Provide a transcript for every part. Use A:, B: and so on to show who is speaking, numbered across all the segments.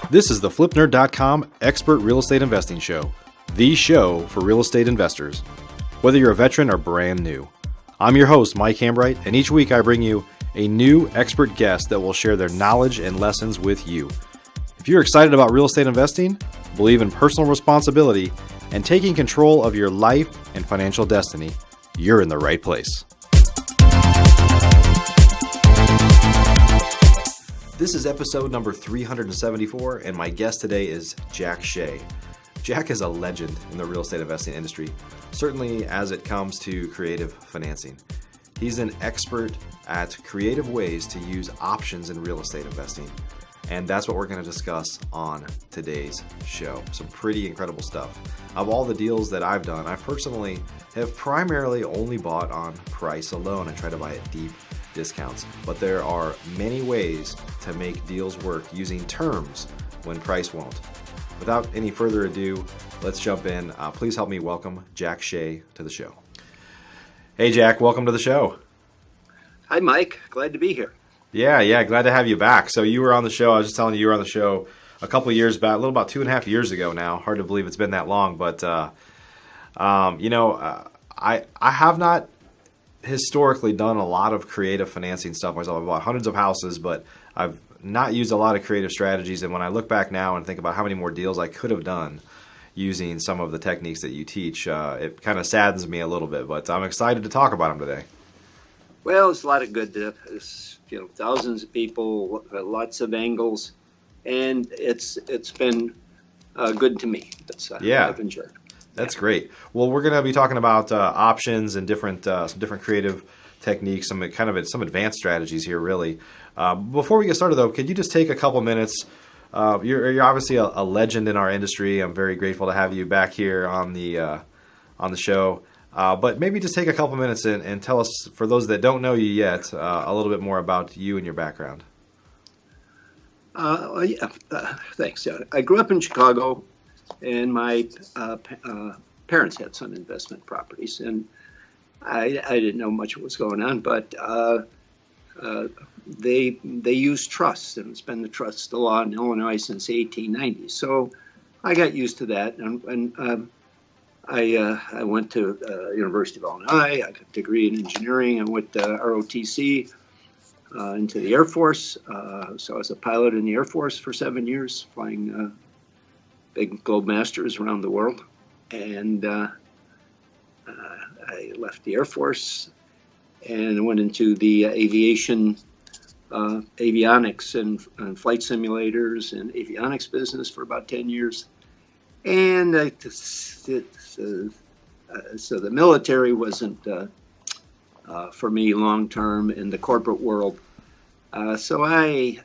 A: This is the FlipNerd.com Expert Real Estate Investing Show, the show for real estate investors, whether you're a veteran or brand new. I'm your host, Mike Hambright, and each week I bring you a new expert guest that will share their knowledge and lessons with you. If you're excited about real estate investing, believe in personal responsibility, and taking control of your life and financial destiny, you're in the right place. This is episode number 374, and my guest today is Jack Shea. Jack is a legend in the real estate investing industry, certainly as it comes to creative financing. He's an expert at creative ways to use options in real estate investing, and that's what we're going to discuss on today's show. Some pretty incredible stuff. Of all the deals that I've done, I personally have primarily only bought on price alone and try to buy at deep discounts. But there are many ways to make deals work using terms when price won't. Without any further ado, let's jump in. Please help me welcome Jack Shea to the show. Hey, Jack, welcome to the show.
B: Hi, Mike. Glad to be here.
A: Yeah, glad to have you back. So you were on the show. I was just telling you were on the show a couple of years back, a little about 2.5 years ago now. Hard to believe it's been that long, but I have not historically done a lot of creative financing stuff myself. I've bought hundreds of houses, but I've not used a lot of creative strategies. And when I look back now and think about how many more deals I could have done using some of the techniques that you teach, it kind of saddens me a little bit, but I'm excited to talk about them today.
B: Well, it's a lot of good, thousands of people, lots of angles, and it's been good to me. I've enjoyed it.
A: That's great. Well, we're going to be talking about options and some different creative techniques, some advanced strategies here, really. Before we get started, though, could you just take a couple minutes? You're obviously a legend in our industry. I'm very grateful to have you back here on the show. But maybe just take a couple minutes and tell us, for those that don't know you yet, a little bit more about you and your background.
B: Thanks. I grew up in Chicago, and my parents had some investment properties, and I didn't know much of what was going on, but they use trusts, and it's been the trust law in Illinois since the 1890s. So I got used to that, and I went to University of Illinois. I got a degree in engineering. I went to ROTC into the Air Force. So I was a pilot in the Air Force for 7 years, flying big Globemasters around the world. And I left the Air Force and went into the avionics and flight simulators and avionics business for about 10 years. And so the military wasn't for me long term in the corporate world. So I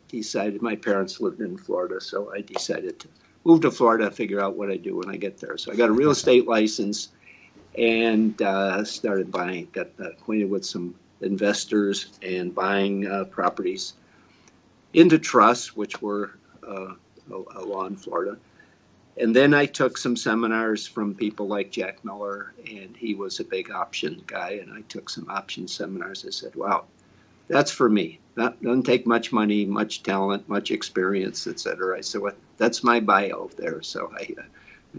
B: decided, my parents lived in Florida, so I decided to move to Florida, figure out what I do when I get there. So I got a real estate license and started buying, got acquainted with some investors and buying properties into trusts, which were a law in Florida. And then I took some seminars from people like Jack Miller, and he was a big option guy, and I took some option seminars. I said, wow, that's for me. That doesn't take much money, much talent, much experience, et cetera. I said, well, that's my bio there. So I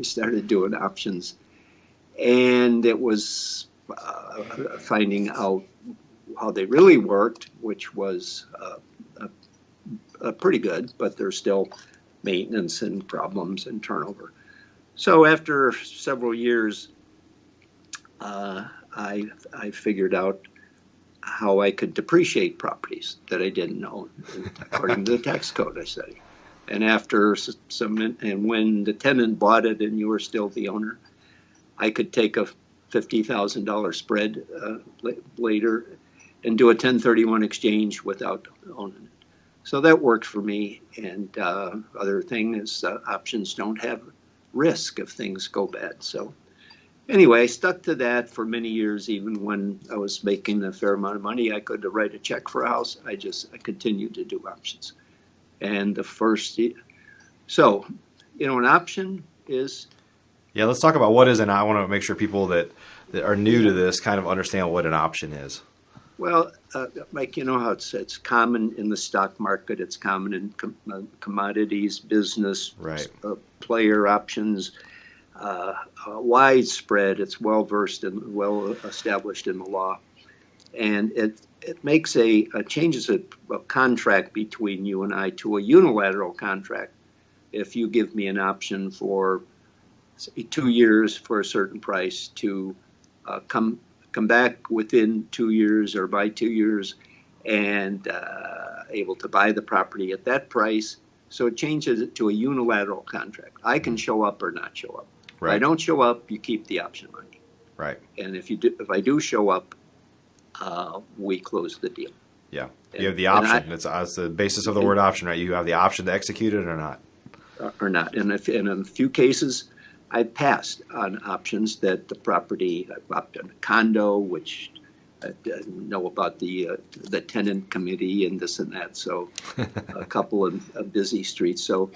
B: started doing options, and it was finding out how they really worked, which was pretty good, but there's still maintenance and problems and turnover. So after several years, I figured out how I could depreciate properties that I didn't own, according to the tax code I studied. And when the tenant bought it and you were still the owner, I could take a $50,000 spread later and do a 1031 exchange without owning it. So that worked for me. And other thing is options don't have risk if things go bad. So anyway, I stuck to that for many years. Even when I was making a fair amount of money, I could write a check for a house. I continued to do options. And an option is...
A: Yeah, let's talk about what is an... I want to make sure people that are new to this kind of understand what an option is.
B: Well, Mike, you know how it's common in the stock market. It's common in commodities, business,
A: Right.
B: player options, widespread. It's well versed and well established in the law, and it makes changes a contract between you and I to a unilateral contract. If you give me an option for, say, 2 years for a certain price to come back within 2 years or by 2 years and able to buy the property at that price. So it changes it to a unilateral contract. I can show up or not show up. Right. If I don't show up, you keep the option money.
A: Right.
B: And if I do show up, we close the deal.
A: Yeah. You have the option. It's the basis of the word option, right? You have the option to execute it or not.
B: Or not. And in a few cases, I passed on options that the property, I bought a condo, which I didn't know about the tenant committee and this and that. So a couple of busy streets. So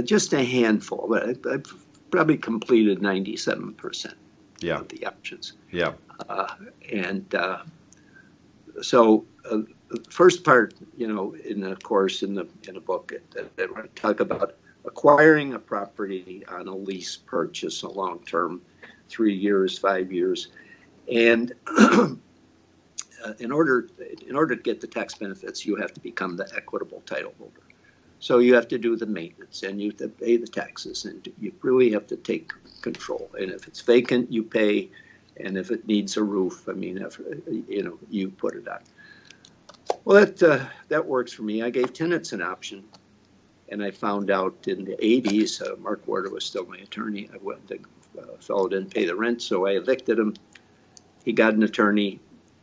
B: just a handful, but I've probably completed 97% of the options.
A: Yeah.
B: So the first part, in the course in the book, I want to talk about acquiring a property on a lease purchase, a long term, 3 years, 5 years, and in order to get the tax benefits, you have to become the equitable title holder. So you have to do the maintenance and you have to pay the taxes, and you really have to take control. And if it's vacant, you pay. And if it needs a roof, you put it on. Well, that works for me. I gave tenants an option, and I found out in the 80s, Mark Warder was still my attorney. The fellow didn't pay the rent, so I evicted him. He got an attorney,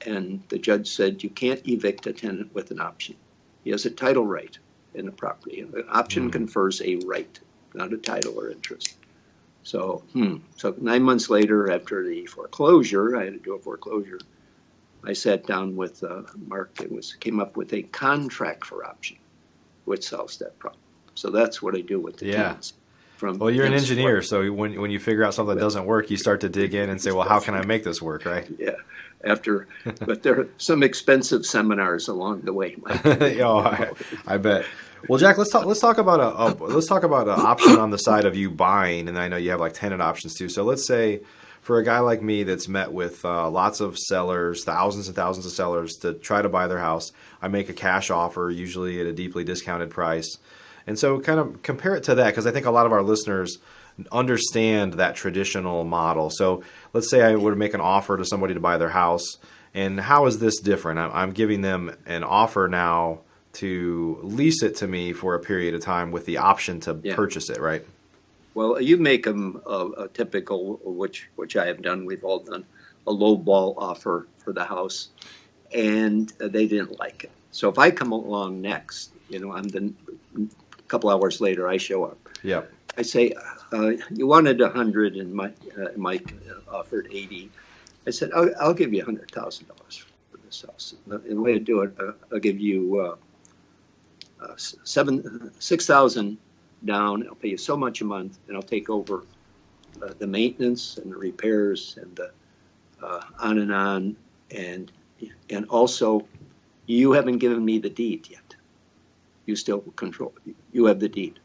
B: and the judge said, you can't evict a tenant with an option. He has a title right in the property. And the option confers a right, not a title or interest. So 9 months later, after the foreclosure, I had to do a foreclosure. I sat down with Mark and came up with a contract for option, which solves that problem. So that's what I do with the tenants.
A: Well, you're an engineer, so when you figure out something that doesn't work, you start to dig in and say, well, how can I make this work, right?
B: Yeah. But there are some expensive seminars along the way, Mike.
A: I bet. Well, Jack, let's talk about an option on the side of you buying, and I know you have like tenant options too. So let's say for a guy like me that's met with lots of sellers, thousands and thousands of sellers to try to buy their house, I make a cash offer, usually at a deeply discounted price. And so kind of compare it to that, because I think a lot of our listeners understand that traditional model. So let's say I were to make an offer to somebody to buy their house, and how is this different? I'm giving them an offer now to lease it to me for a period of time with the option to purchase it, right?
B: Well, you make them a typical, which I have done, we've all done, a low ball offer for the house, and they didn't like it. So if I come along next, a couple hours later, I show up.
A: Yeah.
B: I say, you wanted 100 and Mike offered 80. I said, I'll give you $100,000 for this house. And the way to do it, I'll give you $6,000 down. I'll pay you so much a month, and I'll take over the maintenance and the repairs and the on, and also you haven't given me the deed yet. You still control it. You have the deed,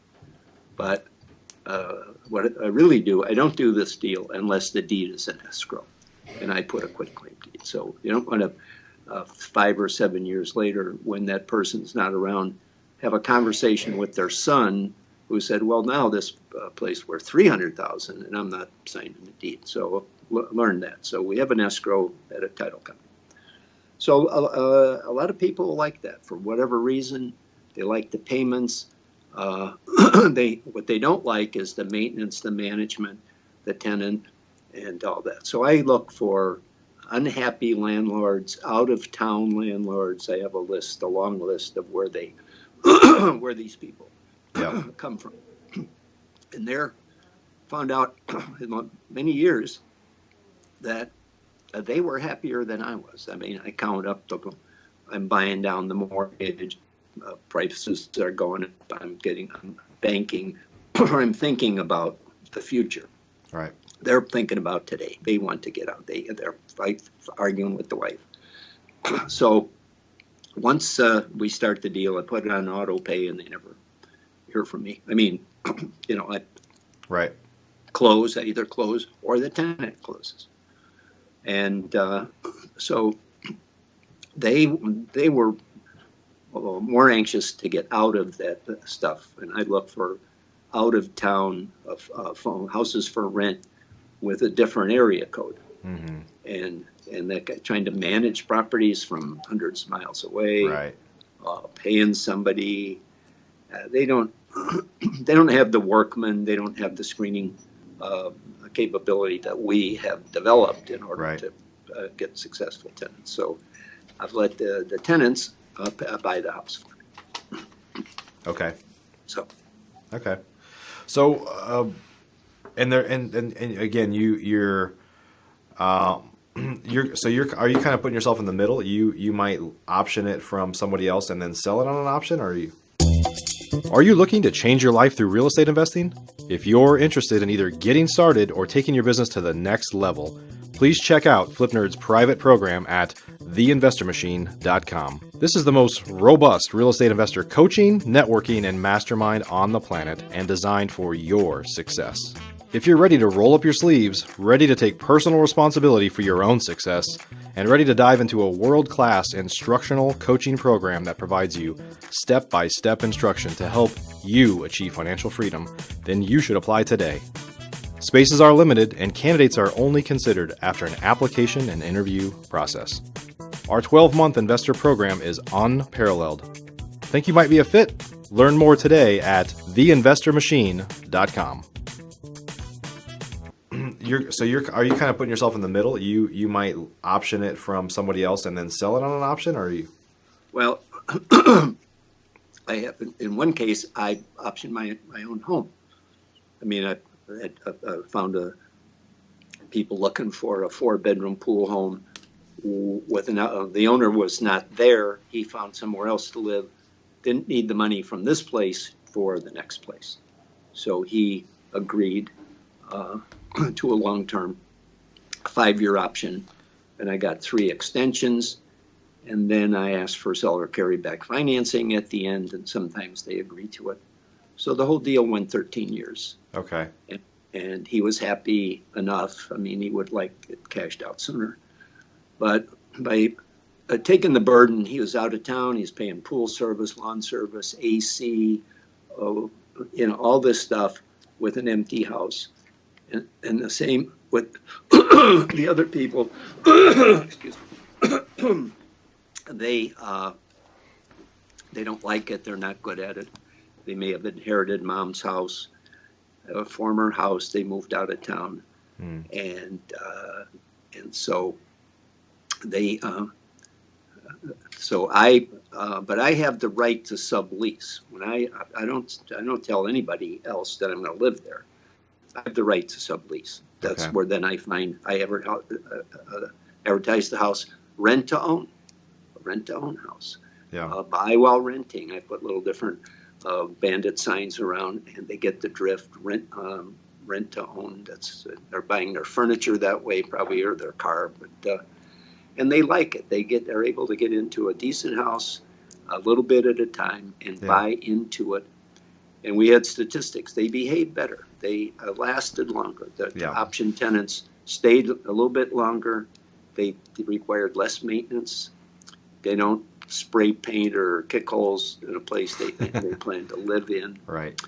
B: but what I really do, I don't do this deal unless the deed is in escrow, and I put a quitclaim deed. So you don't want to 5 or 7 years later, when that person's not around, have a conversation with their son who said, well, now this place worth $300,000 and I'm not signing the deed. So learn that. So we have an escrow at a title company. So a lot of people like that for whatever reason. They like the payments. What they don't like is the maintenance, the management, the tenant, and all that. So I look for unhappy landlords, out-of-town landlords. I have a long list of where these people come from. And found out in many years that they were happier than I was. I mean, I count up I'm buying down the mortgage, prices are going up, I'm banking, or I'm thinking about the future.
A: Right.
B: They're thinking about today. They want to get out. They're arguing with the wife. So once we start the deal, I put it on auto pay, and they never hear from me. I mean, I
A: Right.
B: close, I either close or the tenant closes. And so they were more anxious to get out of that stuff, and I look for out of town houses for rent with a different area code,
A: Mm-hmm.
B: and that guy trying to manage properties from hundreds of miles away,
A: Right.
B: paying somebody. They don't they don't have the workmen, they don't have the screening capability that we have developed in order
A: Right.
B: to get successful tenants. So I've let the tenants buy the house for me.
A: Okay.
B: So
A: Okay. So, and there, and again, you're are you kind of putting yourself in the middle? You might option it from somebody else and then sell it on an option, or are you looking to change your life through real estate investing? If you're interested in either getting started or taking your business to the next level, please check out FlipNerd's private program at theinvestormachine.com. This is the most robust real estate investor coaching, networking, and mastermind on the planet, and designed for your success. If you're ready to roll up your sleeves, ready to take personal responsibility for your own success, and ready to dive into a world-class instructional coaching program that provides you step-by-step instruction to help you achieve financial freedom, then you should apply today. Spaces are limited, and candidates are only considered after an application and interview process. Our 12-month investor program is unparalleled. Think you might be a fit? Learn more today at theinvestormachine.com. Are you kind of putting yourself in the middle? You might option it from somebody else and then sell it on an option, or are you?
B: well, I have in one case I optioned my own home. I mean, I found people looking for a 4-bedroom pool home with the owner was not there. He found somewhere else to live. Didn't need the money from this place for the next place, so he agreed to a long-term 5-year option, and I got 3 extensions, and then I asked for seller carryback financing at the end, and sometimes they agree to it. So the whole deal went 13 years.
A: Okay.
B: And he was happy enough. I mean, he would like it cashed out sooner. But by taking the burden, he was out of town. He's paying pool service, lawn service, AC, all this stuff with an empty house. And the same with the other people. Excuse me. They don't like it. They're not good at it. They may have inherited mom's house, a former house. They moved out of town, and so they. But I have the right to sublease. When I don't tell anybody else that I'm going to live there. I have the right to sublease. That's
A: Okay.
B: where then I advertise the house, rent to own house.
A: Yeah.
B: Buy while renting. I put little different bandit signs around, and they get the drift. Rent to own. They're buying their furniture that way, probably, or their car, but and they like it. They're able to get into a decent house a little bit at a time and buy into it. And we had statistics. They behaved better. They lasted longer. The option tenants stayed a little bit longer. They required less maintenance. They don't spray paint or kick holes in a place they plan to live in.
A: Right.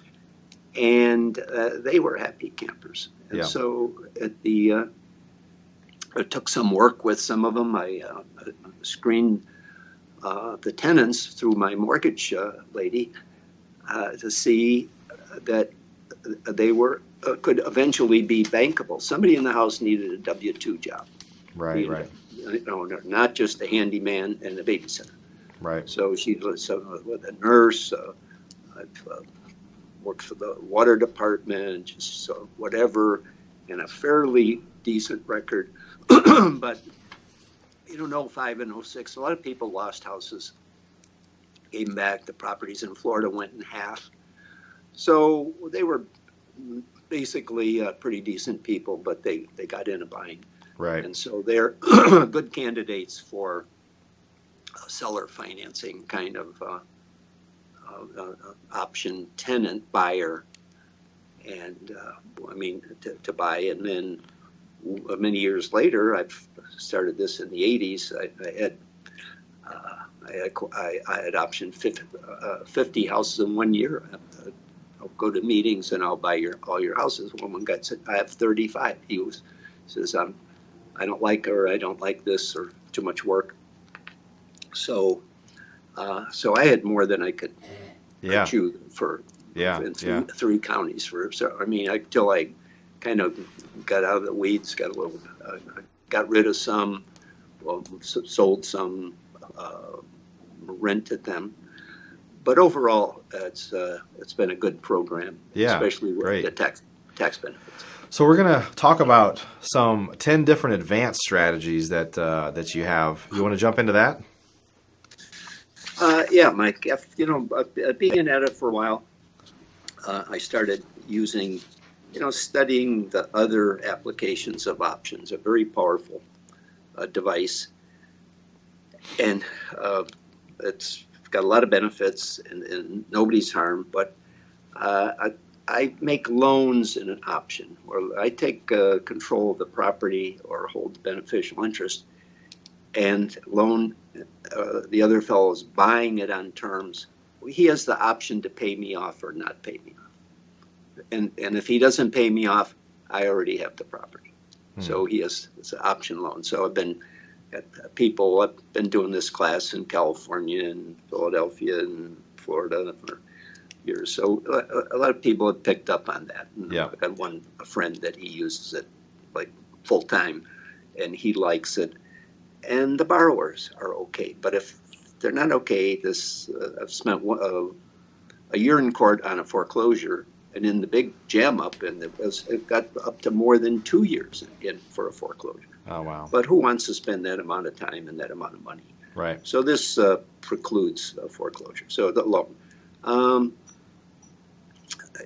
B: And they were happy campers. And so it took some work with some of them. I screened the tenants through my mortgage lady to see that they could eventually be bankable. Somebody in the house needed a W-2 job.
A: Right.
B: Not just a handyman and a babysitter.
A: Right.
B: So she was with a nurse. I've worked for the water department, just whatever, and a fairly decent record. But 05 and 06, a lot of people lost houses. Came back, the properties in Florida went in half. So they were basically pretty decent people, but they got in a bind.
A: Right.
B: And so they're good candidates for seller financing kind of option tenant buyer, and I mean to buy, and then many years later, I've started this in the '80s. I had optioned 50 houses in 1 year. I'll go to meetings and I'll buy all your houses. One guy said, I have 35. He says, I don't like this or too much work. So I had more than I could chew for in three counties. So I mean, until I kind of got out of the weeds, got rid of some, sold some, rented them. But overall, it's been a good program, especially with the tax benefits.
A: So we're going to talk about some 10 different advanced strategies that you have. You want to jump into that?
B: Yeah, Mike. Being at it for a while, I started using, studying the other applications of options. A very powerful device, and it's got a lot of benefits and nobody's harmed. But I make loans in an option, where I take control of the property or hold beneficial interest, and loan the other fellow's buying it on terms. He has the option to pay me off or not pay me off. And if he doesn't pay me off, I already have the property. So it's an option loan. So I've been doing this class in California and Philadelphia and Florida for years. So a lot of people have picked up on that. I got a friend that he uses it like full time, and he likes it. And the borrowers are okay. But if they're not okay, I've spent a year in court on a foreclosure, and in the big jam up, and it got up to more than 2 years for a foreclosure.
A: Oh, wow.
B: But who wants to spend that amount of time and that amount of money?
A: Right.
B: So this precludes foreclosure. So the loan.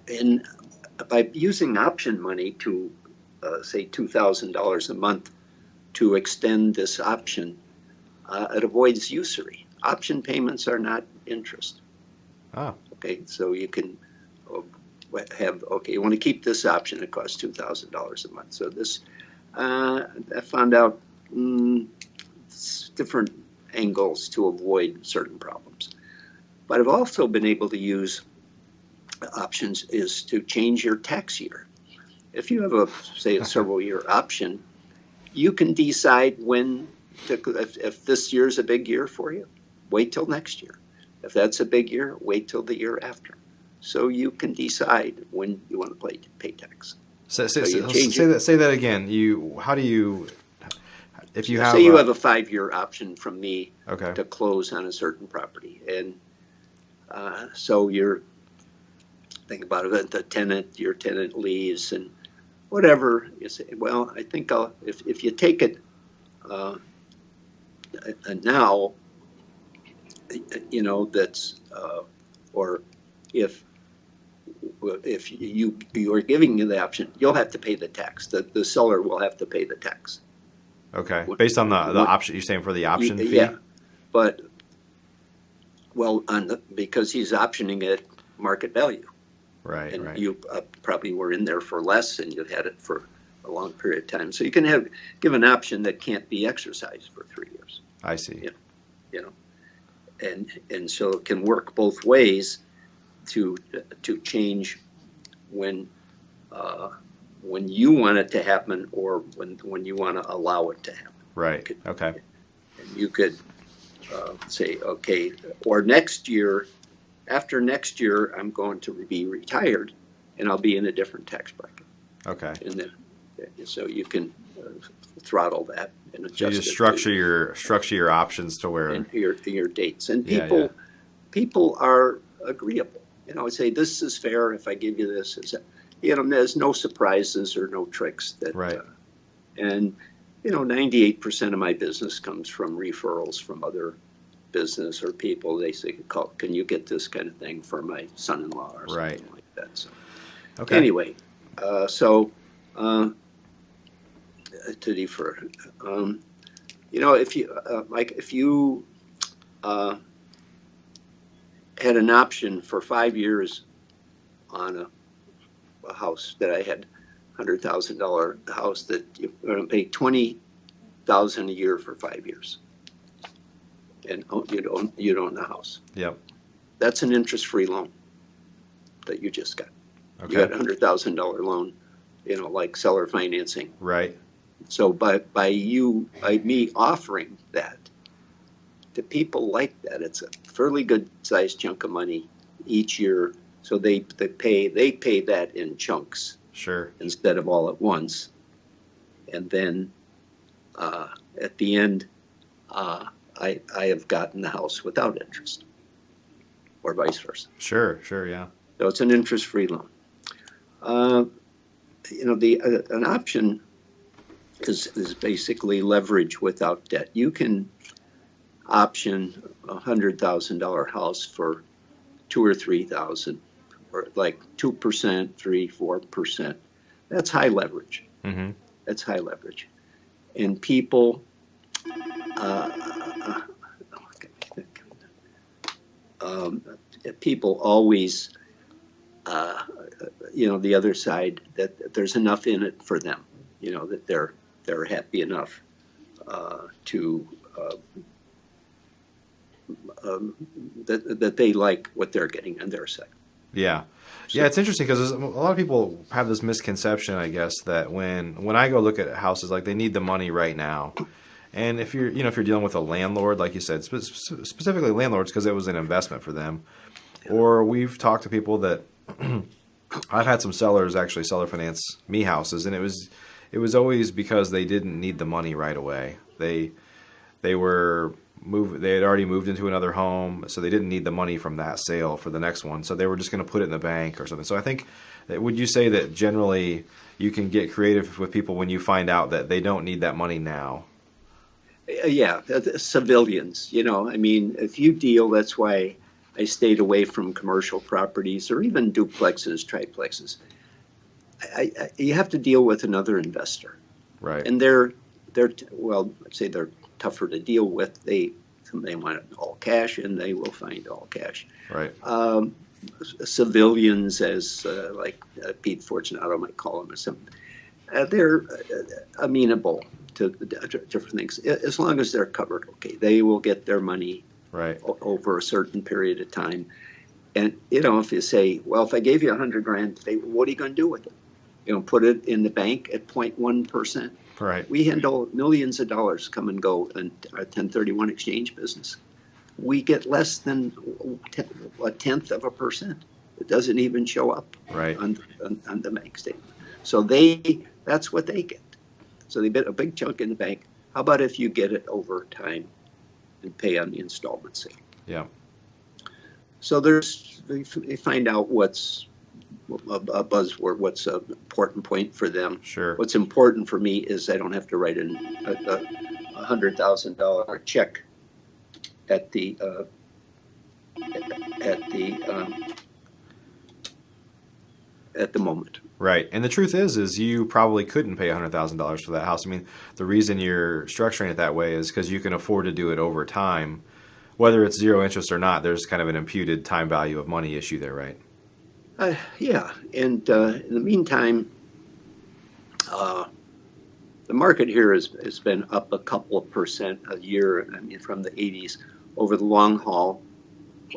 B: And by using option money to, say, $2,000 a month to extend this option, it avoids usury. Option payments are not interest.
A: Oh.
B: Okay, so you can you want to keep this option, it costs $2,000 a month. So this, I found out different angles to avoid certain problems. But I've also been able to use options is to change your tax year. If you have a several year option, you can decide if this year is a big year for you, wait till next year. If that's a big year, wait till the year after. So you can decide when you want to pay tax.
A: Say that again. If you have
B: you have a 5-year option from me
A: okay.
B: to close on a certain property, and so you're think about it. Your tenant leaves and whatever. You say, well, I think if you take it now, that's or if you are giving you the option, you'll have to pay the tax. The seller will have to pay the tax.
A: Okay, based on the option, you're saying for the option fee?
B: Yeah, but because he's optioning it market value.
A: Right,
B: and
A: right.
B: You probably were in there for less, and you had it for a long period of time. So you can give an option that can't be exercised for 3 years.
A: I see.
B: And so it can work both ways to change when you want it to happen or when you want to allow it to happen.
A: Right. Okay.
B: And you could say, okay, or next year. After next year, I'm going to be retired, and I'll be in a different tax bracket.
A: Okay.
B: And then, so you can throttle that and adjust.
A: So you just structure your options to where
B: your dates, and people are agreeable. Say this is fair if I give you this. There's no surprises or no tricks that.
A: Right.
B: And 98% of my business comes from referrals from other business or people. They say, can you get this kind of thing for my son-in-law or something like that? So anyway, to defer, if you had an option for 5 years on a house that I had, $100,000 house that you're going to pay $20,000 a year for 5 years, and you'd own the house.
A: Yep.
B: That's an interest-free loan that you just got.
A: Okay.
B: You got a $100,000 loan, like seller financing.
A: Right.
B: So by me offering that to people like that, it's a fairly good sized chunk of money each year. So they pay that in chunks.
A: Sure.
B: Instead of all at once. And then at the end, I have gotten the house without interest, or vice versa.
A: Sure, yeah.
B: So it's an interest-free loan. An option is basically leverage without debt. You can option $100,000 house for $2,000 or $3,000, or like 2%, 3%, 4%. That's high leverage.
A: Mm-hmm.
B: That's high leverage, and people. People always, the other side, that there's enough in it for them, that they're happy enough that they like what they're getting on their side.
A: Yeah. Yeah, it's interesting because a lot of people have this misconception, I guess, that when I go look at houses, like they need the money right now. And if you're dealing with a landlord, like you said, specifically landlords, because it was an investment for them, or we've talked to people that I've had some sellers actually seller finance me houses, and it was always because they didn't need the money right away. They had already moved into another home, so they didn't need the money from that sale for the next one. So they were just going to put it in the bank or something. So I think, would you say that generally you can get creative with people when you find out that they don't need that money now?
B: Yeah, civilians, if you deal, that's why I stayed away from commercial properties or even duplexes, triplexes. You have to deal with another investor.
A: Right.
B: And they're let's say they're tougher to deal with. They want it all cash, and they will find all cash.
A: Right.
B: Civilians, as like Pete Fortunato might call them or something, they're amenable to different things as long as they're covered. Okay, they will get their money
A: right
B: over a certain period of time. And if you say, well, if I gave you $100,000, what are you going to do with it? Put it in the bank at 0.1%.
A: Right.
B: We handle millions of dollars come and go in our 1031 exchange business. We get less than a tenth of a percent. It doesn't even show up
A: right
B: on the bank statement. So that's what they get. So they get a big chunk in the bank. How about if you get it over time and pay on the installment sale?
A: Yeah.
B: So they find out what's a buzzword, what's an important point for them.
A: Sure.
B: What's important for me is I don't have to write a $100,000 check at the moment.
A: Right. And the truth is you probably couldn't pay $100,000 for that house. I mean, the reason you're structuring it that way is because you can afford to do it over time. Whether it's zero interest or not, there's kind of an imputed time value of money issue there, right?
B: Yeah. And in the meantime, the market here has been up a couple of percent a year, from the 80s over the long haul.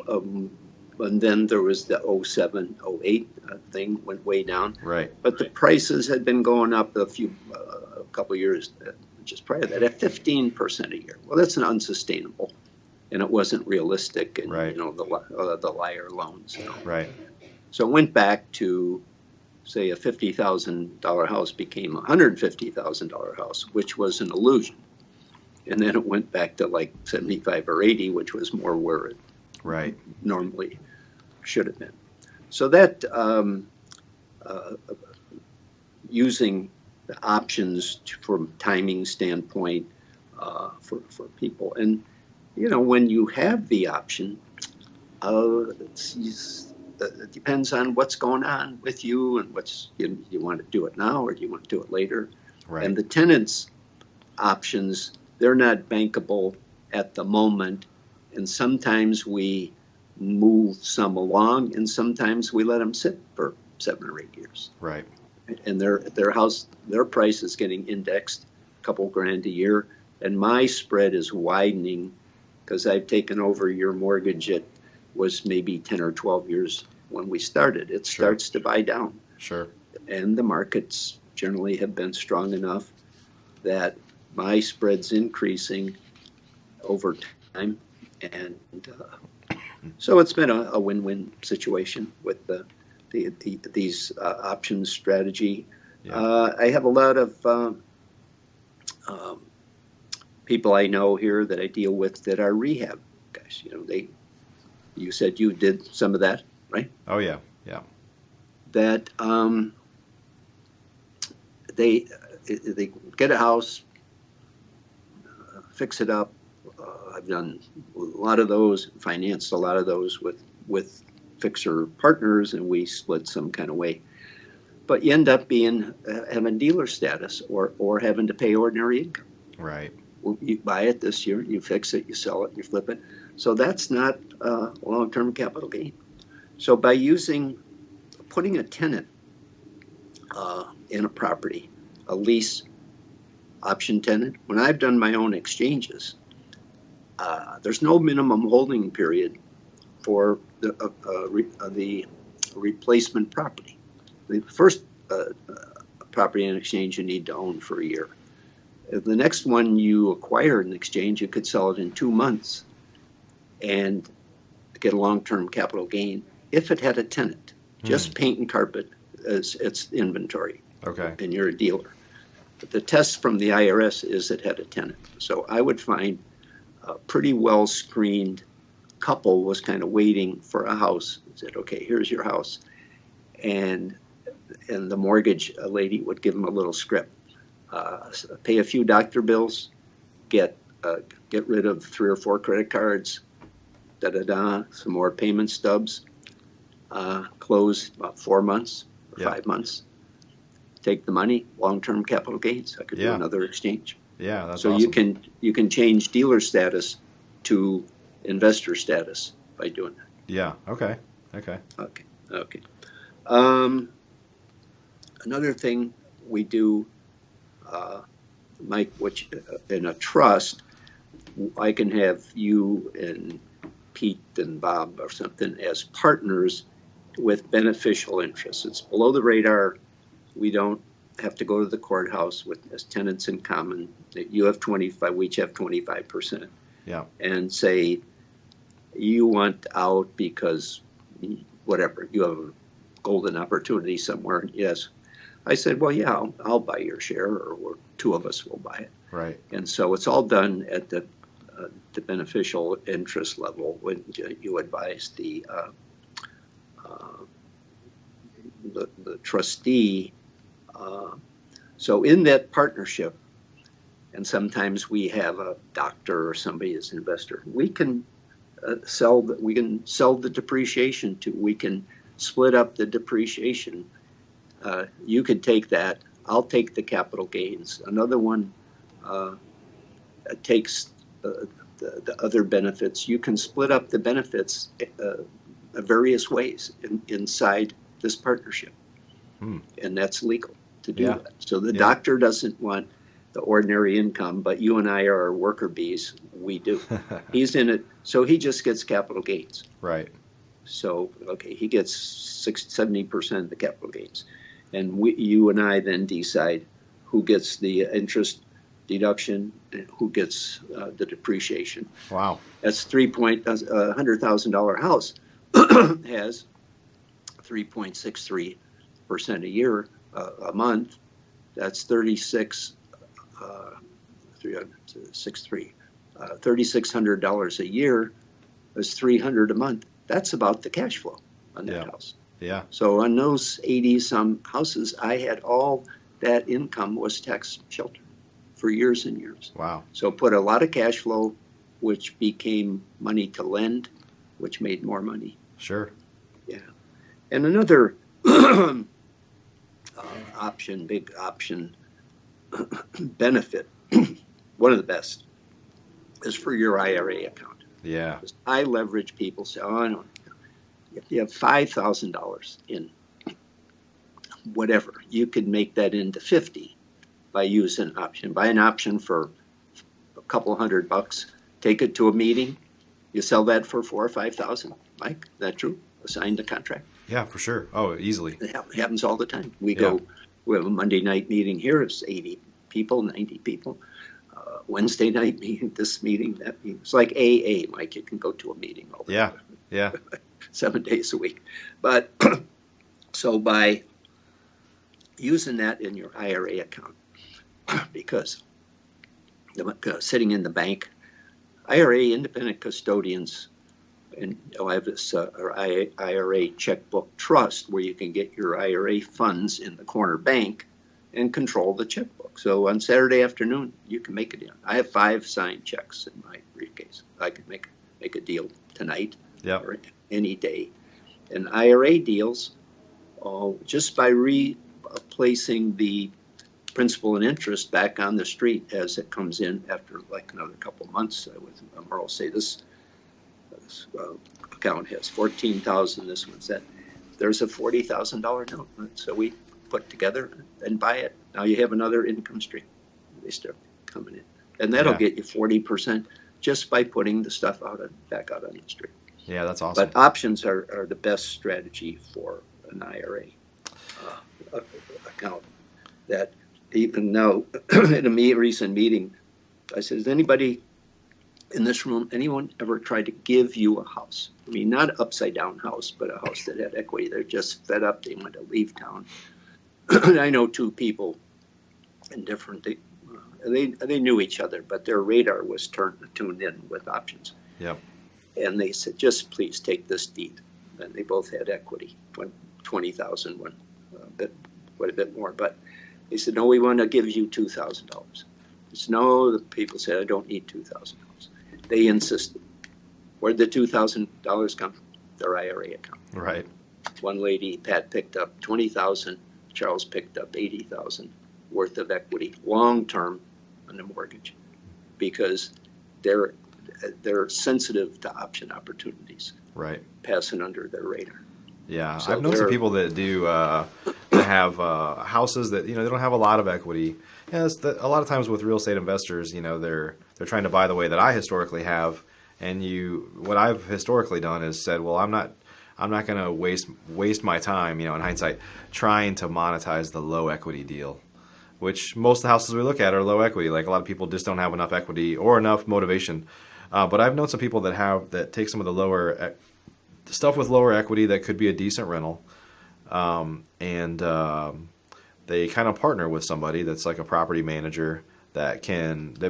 B: And then there was the 07, 08 thing went way down.
A: Right.
B: But the prices had been going up a couple of years just prior to that at 15% a year. Well, that's an unsustainable, and it wasn't realistic. And
A: right.
B: The liar loans.
A: Right.
B: So it went back to, say, a $50,000 house became a $150,000 house, which was an illusion. And then it went back to like 75 or 80, which was more where it
A: right.
B: normally should have been. So that using the options from timing standpoint for people. And, when you have the option, it depends on what's going on with you and you want to do it now or do you want to do it later.
A: Right.
B: And the tenants' options, they're not bankable at the moment, And sometimes we move some along, and sometimes we let them sit for 7 or 8 years.
A: Right.
B: And their price is getting indexed a couple grand a year, and my spread is widening because I've taken over your mortgage. It was maybe 10 or 12 years when we started. It
A: Sure.
B: starts to buy down.
A: Sure.
B: And the markets generally have been strong enough that my spread's increasing over time. And so it's been a win-win situation with these options strategy.
A: Yeah.
B: I have a lot of people I know here that I deal with that are rehab guys. You said you did some of that, right?
A: Oh yeah. Yeah.
B: That they get a house, fix it up. I've done a lot of those, financed a lot of those with fixer partners, and we split some kind of way. But you end up having dealer status or having to pay ordinary income.
A: Right.
B: You buy it this year, you fix it, you sell it, you flip it. So that's not long-term capital gain. So by putting a tenant in a property, a lease option tenant, when I've done my own exchanges, there's no minimum holding period for the replacement property. The first property in exchange you need to own for a year. The next one you acquire in exchange, you could sell it in 2 months and get a long-term capital gain if it had a tenant. Just paint and carpet as its inventory.
A: Okay.
B: And you're a dealer. But the test from the IRS is it had a tenant. So I would find a pretty well-screened couple was kind of waiting for a house. Said, okay, here's your house. And the mortgage lady would give them a little script. Pay a few doctor bills, get rid of 3 or 4 credit cards, some more payment stubs, close about 4 months or 5 months, take the money, long-term capital gains. I could do another exchange.
A: Yeah, that's
B: so
A: awesome.
B: you can change dealer status to investor status by doing that.
A: Yeah. Okay.
B: Okay. Another thing we do, Mike, which in a trust, I can have you and Pete and Bob or something as partners with beneficial interests. It's below the radar. We don't have to go to the courthouse as tenants in common. You have 25, we each have 25%.
A: Yeah.
B: And say you want out because whatever, you have a golden opportunity somewhere. Yes. I said, well, yeah, I'll buy your share, or 2 of us will buy it.
A: Right.
B: And so it's all done at the beneficial interest level when you advise the trustee. So in that partnership, and sometimes we have a doctor or somebody as an investor, we can sell the depreciation we can split up the depreciation. You could take that. I'll take the capital gains. Another one takes the other benefits. You can split up the benefits various ways inside this partnership. And that's legal to do that. So the doctor doesn't want the ordinary income, but you and I are worker bees. We do. He's in it, so he just gets capital gains.
A: Right.
B: So, okay, he gets 70% of the capital gains. And you and I then decide who gets the interest deduction and who gets the depreciation.
A: Wow.
B: That's $100,000 house has 3.63% a year, a month. That's $3,600 a year. That's $300 a month. That's about the cash flow on that house.
A: Yeah.
B: So on those 80-some houses, I had all that income was tax sheltered for years and years.
A: Wow.
B: So put a lot of cash flow, which became money to lend, which made more money.
A: Sure.
B: Yeah. And another big option benefit, one of the best, is for your IRA account.
A: Yeah.
B: High leverage people say, oh, I don't. If you have $5,000 in whatever, you could make that into 50 by using an option. Buy an option for a couple $100, take it to a meeting, you sell that for 4,000 or 5,000. Mike, is that true? Sign the contract.
A: Yeah, for sure. Oh, easily.
B: It happens all the time. We have a Monday night meeting here. It's 80 people, 90 people. Wednesday night meeting, this meeting, that meeting. It's like AA, Mike. You can go to a meeting all the time.
A: Yeah.
B: 7 days a week. But so by using that in your IRA account, because sitting in the bank, IRA independent custodians, and I have this IRA checkbook trust where you can get your IRA funds in the corner bank and control the checkbook. So on Saturday afternoon, you can make it in. I have 5 signed checks in my briefcase. I could make a deal tonight or any day. And IRA deals, just by replacing the principal and interest back on the street as it comes in after like another couple of months, Merle say this account has 14,000. This one's that. There's a $40,000 note, so we put together and buy it. Now you have another income stream. They start coming in, and that'll get you 40% just by putting the stuff back out on the street.
A: Yeah, that's awesome.
B: But options are the best strategy for an IRA account. That even though in a recent meeting, I said, "Has anybody in this room, anyone ever tried to give you a house? I mean, not an upside down house, but a house that had equity. They're just fed up. They want to leave town." I know 2 people in different. They knew each other, but their radar was tuned in with options.
A: Yeah.
B: And they said, "Just please take this deed." And they both had equity, 20,000, one quite a bit more. But they said, "No, we want to give you $2,000." I said, "No." The people said, "I don't need $2,000." They insisted. Where did the $2,000 come from? Their IRA account.
A: Right.
B: One lady, Pat, picked up 20,000. Charles picked up 80,000 worth of equity, long term, on the mortgage, because they're sensitive to option opportunities.
A: Right.
B: Passing under their radar.
A: Yeah, so I've known some people that do that have houses that they don't have a lot of equity. Yeah, a lot of times with real estate investors, they're trying to buy the way that I historically have, and what I've historically done is said, well, I'm not going to waste my time, in hindsight, trying to monetize the low equity deal, which most of the houses we look at are low equity. Like a lot of people just don't have enough equity or enough motivation. But I've known some people that take some of the lower stuff with lower equity that could be a decent rental, and they kind of partner with somebody that's like a property manager that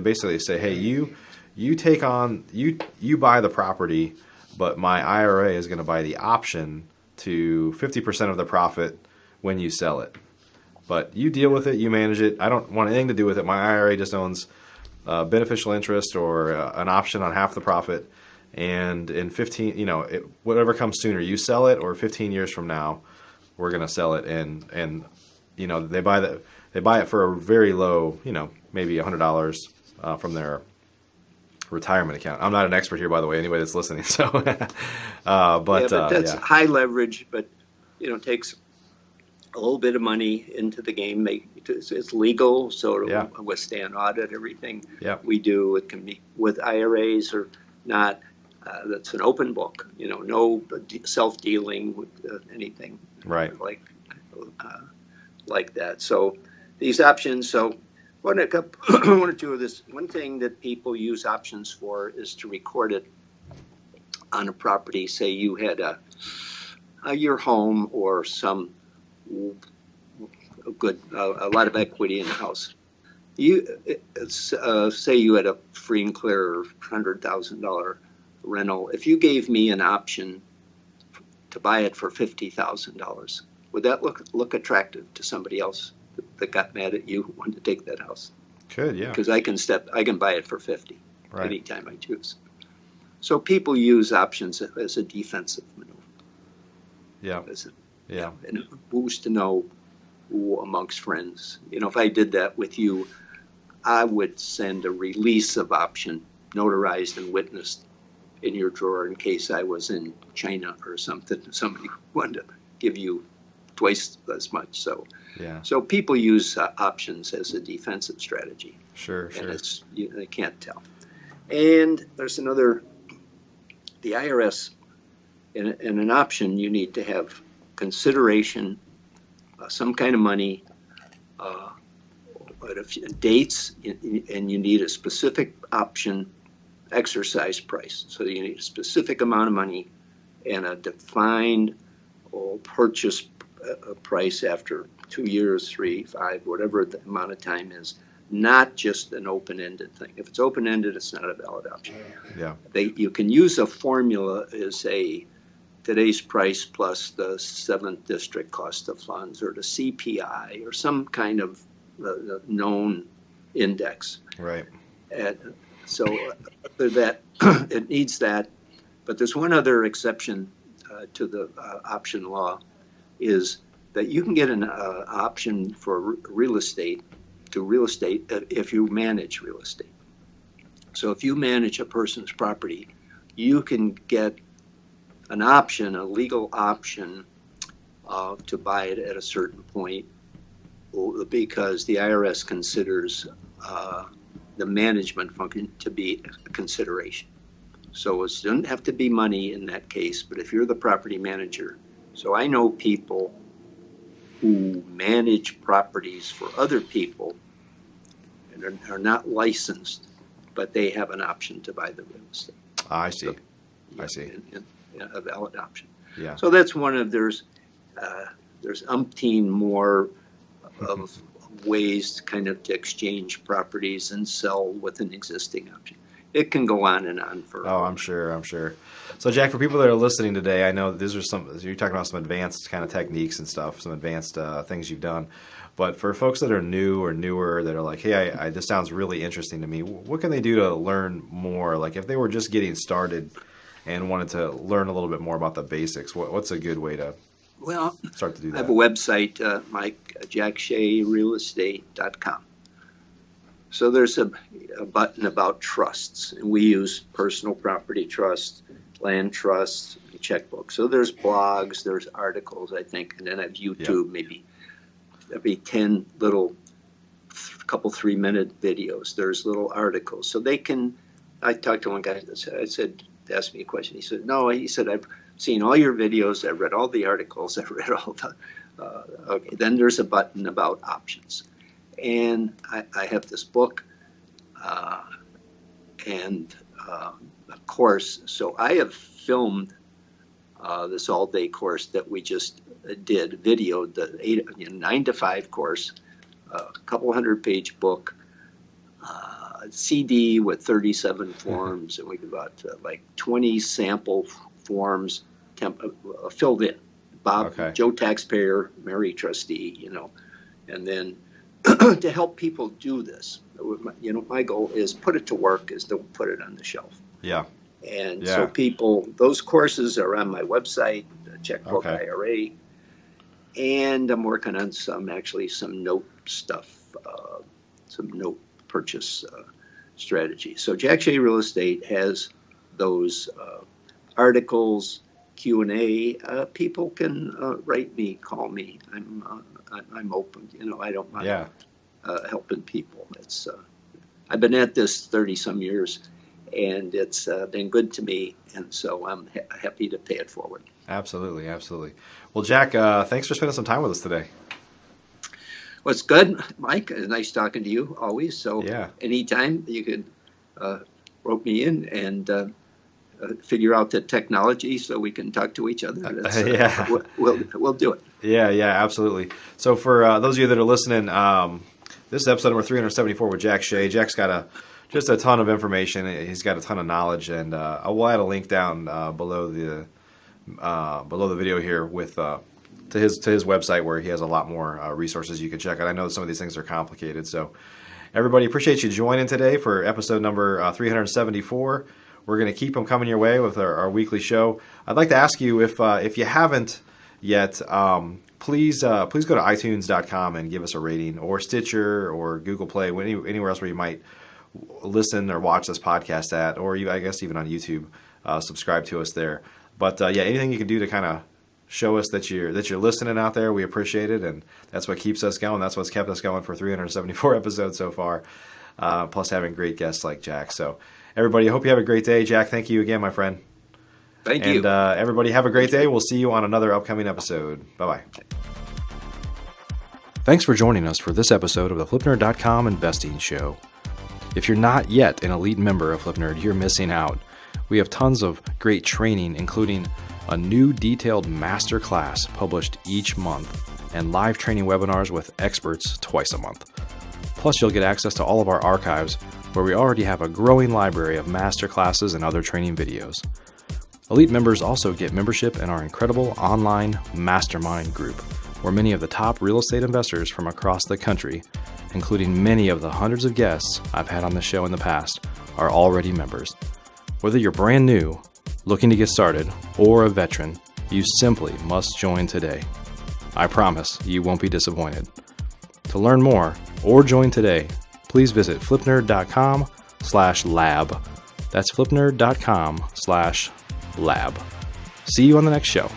A: basically say, hey, you take on you buy the property, but my IRA is going to buy the option to 50% of the profit when you sell it. But you deal with it, you manage it. I don't want anything to do with it. My IRA just owns beneficial interest or an option on half the profit. And in 15, whatever comes sooner, you sell it, or 15 years from now, we're going to sell it. And they buy it for a very low, maybe $100 from their retirement account. I'm not an expert here, by the way, anybody that's listening. So, but that's
B: high leverage, but takes a little bit of money into the game. It's legal, so it'll withstand audit. Everything we do, it can be with IRAs or not. That's an open book. No self-dealing with anything like that. So these options. So one or two of this. One thing that people use options for is to record it on a property. Say you had your home or some a lot of equity in the house. Say you had a free and clear $100,000 rental. If you gave me an option to buy it for $50,000, would that look attractive to somebody else that got mad at you who wanted to take that house?
A: Could, yeah.
B: Because I can buy it for 50 anytime I choose. So people use options as a defensive maneuver.
A: Yeah.
B: And who's to know who amongst friends? If I did that with you, I would send a release of option, notarized and witnessed, in your drawer in case I was in China or something. Somebody wanted to give you twice as much. So,
A: Yeah.
B: so people use options as a defensive strategy.
A: Sure.
B: And they can't tell. And there's another, the IRS, in an option, you need to have consideration, some kind of money, dates, and you need a specific option exercise price. So you need a specific amount of money and a defined purchase price after 2 years, 3, 5, whatever the amount of time is, not just an open-ended thing. If it's open-ended, it's not a valid option.
A: Yeah.
B: You can use a formula as today's price plus the 7th district cost of funds or the CPI or some kind of known index.
A: Right.
B: And so that it needs that. But there's one other exception to the option law, is that you can get an option for real estate if you manage real estate. So if you manage a person's property, you can get an option, a legal option, to buy it at a certain point, because the IRS considers the management function to be a consideration. So it doesn't have to be money in that case, but if you're the property manager. So I know people who manage properties for other people and are not licensed, but they have an option to buy the real estate.
A: I see.
B: So,
A: I see.
B: And a valid option.
A: Yeah.
B: So that's one of, there's umpteen more of ways kind of to exchange properties and sell with an existing option. It can go on and on for.
A: Oh, I'm sure. So, Jack, for people that are listening today, I know these are you're talking about some advanced kind of techniques and stuff, some advanced things you've done. But for folks that are new or newer that are like, hey, this sounds really interesting to me, what can they do to learn more? Like if they were just getting started and wanted to learn a little bit more about the basics, what's a good way to start to do that?
B: I have a website, Mike, jackshayrealestate.com. So there's a button about trusts, and we use personal property trust, land trusts, checkbook. So there's blogs, there's articles, I think, and then I have YouTube, maybe 10 little, couple 3-minute videos. There's little articles. So they can, I talked to one guy, I said, asked me a question. He said, no, he said, I've seen all your videos, I've read all the articles, I've read all the, okay. Then there's a button about options. And I have this book and a course. So I have filmed this all-day course that we just videoed, the 9 to 5 course, a couple 100-page book, CD with 37 forms, and we got like 20 sample forms filled in. Bob, Joe taxpayer, Mary trustee, and then to help people do this, my goal is put it to work, is to put it on the shelf.
A: Yeah.
B: And so those courses are on my website, Checkbook IRA, and I'm working on some note stuff, some note purchase strategy. So Jack Shea Real Estate has those articles, Q&A. People can write me, call me. I'm open. I don't mind helping people. It's I've been at this 30 some years, and it's been good to me, and so I'm happy to pay it forward.
A: Absolutely. Well, Jack, thanks for spending some time with us today.
B: Well, it's good, Mike. Nice talking to you always. So anytime you can rope me in and figure out the technology so we can talk to each other. We'll do it.
A: Yeah, absolutely. So for those of you that are listening, this is episode number 374 with Jack Shea. Jack's got just a ton of information. He's got a ton of knowledge, and we'll add a link down below the video here with to his website where he has a lot more resources you can check out. I know some of these things are complicated, so everybody, appreciate you joining today for episode number 374. We're going to keep them coming your way with our weekly show. I'd like to ask you if you haven't yet, please go to iTunes.com and give us a rating, or Stitcher or Google Play, anywhere else where you might listen or watch this podcast at, or I guess even on YouTube. subscribe to us there. But yeah, anything you can do to kind of show us that you're listening out there, we appreciate it, and that's what keeps us going. That's what's kept us going for 374 episodes so far, plus having great guests like Jack. So everybody, I hope you have a great day. Jack, thank you again, my friend.
B: Thank you.
A: And everybody have a great day. We'll see you on another upcoming episode. Bye-bye. Thanks for joining us for this episode of the FlipNerd.com Investing Show. If you're not yet an elite member of FlipNerd, you're missing out. We have tons of great training, including a new detailed master class published each month and live training webinars with experts twice a month. Plus, you'll get access to all of our archives, where we already have a growing library of master classes and other training videos. Elite members also get membership in our incredible online Mastermind group, where many of the top real estate investors from across the country, including many of the hundreds of guests I've had on the show in the past, are already members. Whether you're brand new, looking to get started, or a veteran, you simply must join today. I promise you won't be disappointed. To learn more or join today, please visit flipnerd.com/lab. That's flipnerd.com/lab. See you on the next show.